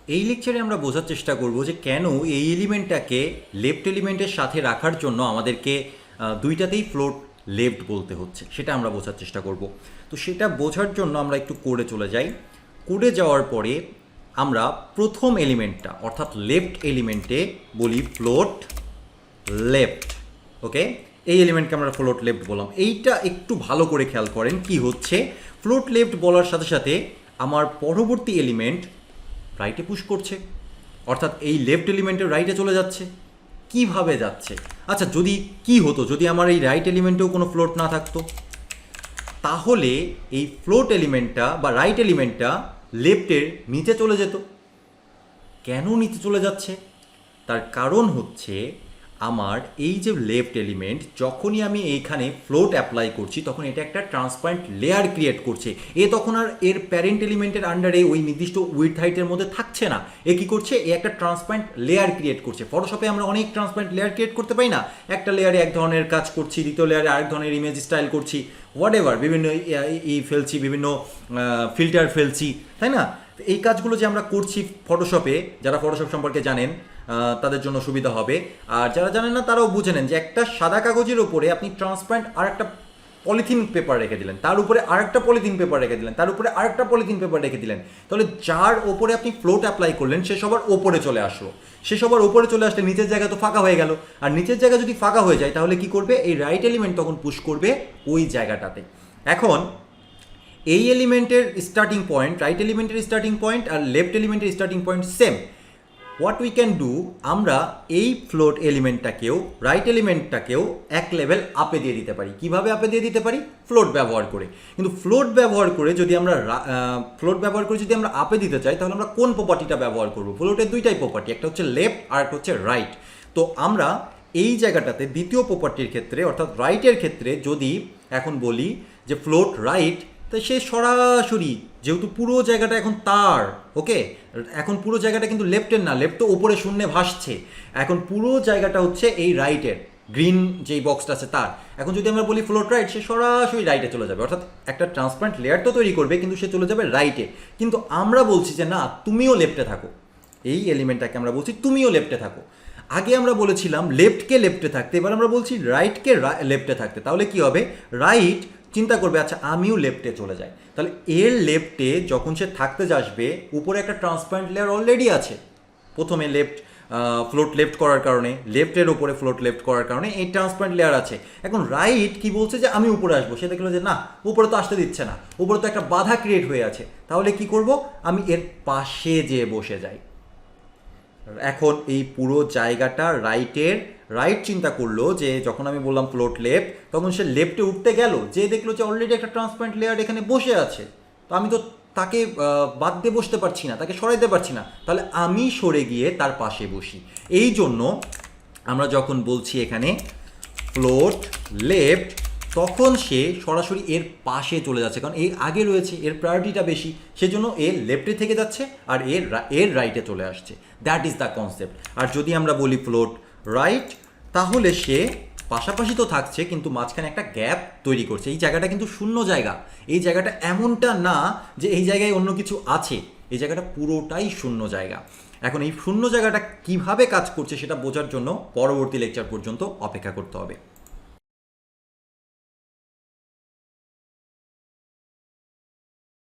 এই লেকচারে আমরা বোঝার চেষ্টা করব যে কেন এই এলিমেন্টটাকে লেফট এলিমেন্টের সাথে রাখার জন্য আমাদেরকে দুইটাতেই ফ্লোট লেফট বলতে হচ্ছে, সেটা আমরা বোঝার চেষ্টা করব। তো সেটা বোঝার জন্য আমরা একটু কোডে চলে যাই। কোডে যাওয়ার পরে আমরা প্রথম এলিমেন্টটা অর্থাৎ লেফট এলিমেন্টে বলি ফ্লোট লেফট। ওকে, এই এলিমেন্টকে আমরা ফ্লোট লেফট বললাম। এইটা একটু ভালো করে খেয়াল করেন কি হচ্ছে। ফ্লোট লেফট বলার সাথে সাথে আমার পরবর্তী এলিমেন্ট রাইটে পুশ করছে, অর্থাৎ এই লেফট এলিমেন্টের রাইটে চলে যাচ্ছে। কিভাবে যাচ্ছে? আচ্ছা, যদি কি হতো যদি আমার এই রাইট এলিমেন্টেও কোনো ফ্লোট না থাকতো, তাহলে এই ফ্লোট এলিমেন্টটা বা রাইট এলিমেন্টটা লেফটের নিচে চলে যেত। কেন নিচে চলে যাচ্ছে? তার কারণ হচ্ছে আমার এই যে লেফট এলিমেন্ট, যখনই আমি এইখানে ফ্লোট অ্যাপ্লাই করছি তখন এটা একটা ট্রান্সপারেন্ট লেয়ার ক্রিয়েট করছে। এ তখন আর এর প্যারেন্ট এলিমেন্টের আন্ডারে ওই নির্দিষ্ট উইডথ হাইটের মধ্যে থাকছে না। এ কী করছে? এ একটা ট্রান্সপারেন্ট লেয়ার ক্রিয়েট করছে। ফটোশপে আমরা অনেক ট্রান্সপারেন্ট লেয়ার ক্রিয়েট করতে পারি না? একটা লেয়ারে এক ধরনের কাজ করছি, দ্বিতীয় লেয়ারে আরেক ধরনের ইমেজ স্টাইল করছি, হোয়াট এভার, বিভিন্ন ফেলছি, বিভিন্ন ফিল্টার ফেলছি, তাই না? এই কাজগুলো যে আমরা করছি ফটোশপে, যারা ফটোশপ সম্পর্কে জানেন তাদের জন্য সুবিধা হবে। আর যারা জানেন না তারাও বুঝে নেন যে একটা সাদা কাগজের উপরে আপনি ট্রান্সপারেন্ট আর একটা পলিথিন পেপার রেখে দিলেন, তার উপরে আরেকটা পলিথিন পেপার রেখে দিলেন, তার উপরে আরেকটা পলিথিন পেপার রেখে দিলেন, তাহলে যার ওপরে আপনি ফ্লোট অ্যাপ্লাই করলেন সে সবার ওপরে চলে আসলো। সে সবার ওপরে চলে আসলে নিচের জায়গা তো ফাঁকা হয়ে গেল। আর নিচের জায়গা যদি ফাঁকা হয়ে যায় তাহলে কি করবে? এই রাইট এলিমেন্ট তখন পুশ করবে ওই জায়গাটাতে। এখন এই এলিমেন্টের স্টার্টিং পয়েন্ট, রাইট এলিমেন্টের স্টার্টিং পয়েন্ট আর লেফট এলিমেন্টের starting point same. What we can do, আমরা এই ফ্লোট এলিমেন্টটাকেও রাইট এলিমেন্টটাকেও এক লেভেল আপে দিয়ে দিতে পারি। কিভাবে আপে দিয়ে দিতে পারি? ফ্লোট ব্যবহার করে। কিন্তু ফ্লোট ব্যবহার করে যদি আমরা আপে দিতে চাই তাহলে আমরা কোন প্রপার্টিটা ব্যবহার করব? ফ্লোটের দুইটাই প্রপার্টি, একটা হচ্ছে লেফট আর একটা হচ্ছে রাইট। তো আমরা এই জায়গাটাতে দ্বিতীয় প্রপার্টির ক্ষেত্রে অর্থাৎ রাইটের ক্ষেত্রে যদি এখন বলি যে ফ্লোট রাইট, তাই সে সরাসরি, যেহেতু পুরো জায়গাটা এখন তার, ওকে, এখন পুরো জায়গাটা কিন্তু লেফটের না, লেফট তো ওপরে শূন্যে ভাসছে, এখন পুরো জায়গাটা হচ্ছে এই রাইটের, গ্রিন যেই বক্সটা আছে তার। এখন যদি আমরা বলি ফ্লোট রাইট, সে সরাসরি রাইটে চলে যাবে, অর্থাৎ একটা ট্রান্সপারেন্ট লেয়ার তো তৈরি করবে কিন্তু সে চলে যাবে রাইটে। কিন্তু আমরা বলছি যে না, তুমিও লেফটে থাকো, এই এলিমেন্টটাকে আমরা বলছি তুমিও লেফটে থাকো। আগে আমরা বলেছিলাম লেফটকে লেফটে থাকতে, এবার আমরা বলছি রাইটকে লেফটে থাকতে। তাহলে কি হবে? রাইট চিন্তা করবে আচ্ছা আমিও লেফটে চলে যাই, তাহলে এর লেফটে যখন সে থাকতে আসবে উপরে একটা ট্রান্সপারেন্ট লেয়ার অলরেডি আছে। প্রথমে লেফট ফ্লোট লেফট করার কারণে, লেফটের উপরে ফ্লোট লেফট করার কারণে এই ট্রান্সপারেন্ট লেয়ার আছে। এখন রাইট কি বলছে? যে আমি উপরে আসবো। সে দেখলো যে না, উপরে তো আসতে দিচ্ছে না, উপরে তো একটা বাধা ক্রিয়েট হয়ে আছে। তাহলে কি করব? আমি এর পাশে যেয়ে বসে যাই। এখন এই পুরো জায়গাটা রাইট চিন্তা করলো যে যখন আমি বললাম ফ্লোট লেফট, তখন সে লেফটে উঠতে গেল, যে দেখলো যে অলরেডি একটা ট্রান্সপারেন্ট লেয়ার এখানে বসে আছে। তো আমি তো তাকে বাদ দিয়ে বসতে পারছি না, তাকে সরাইতে পারছি না, তাহলে আমি সরে গিয়ে তার পাশে বসি। এই জন্য আমরা যখন বলছি এখানে ফ্লোট লেফট, তখন সে সরাসরি এর পাশে চলে যাচ্ছে, কারণ এর আগে রয়েছে, এর প্রায়োরিটিটা বেশি, সেজন্য এ লেফটে থেকে যাচ্ছে আর এর রাইটে চলে আসছে। That is the concept. আর যদি আমরা বলি ফ্লোট রাইট, তাহলে সে পাশাপাশি তো থাকছে কিন্তু মাঝখানে একটা গ্যাপ তৈরি করছে। এই জায়গাটা কিন্তু শূন্য জায়গা, এই জায়গাটা এমনটা না যে এই জায়গায় অন্য কিছু আছে, এই জায়গাটা পুরোটাই শূন্য জায়গা। এখন এই শূন্য জায়গাটা কিভাবে কাজ করছে সেটা বোঝার জন্য পরবর্তী লেকচার পর্যন্ত অপেক্ষা করতে হবে।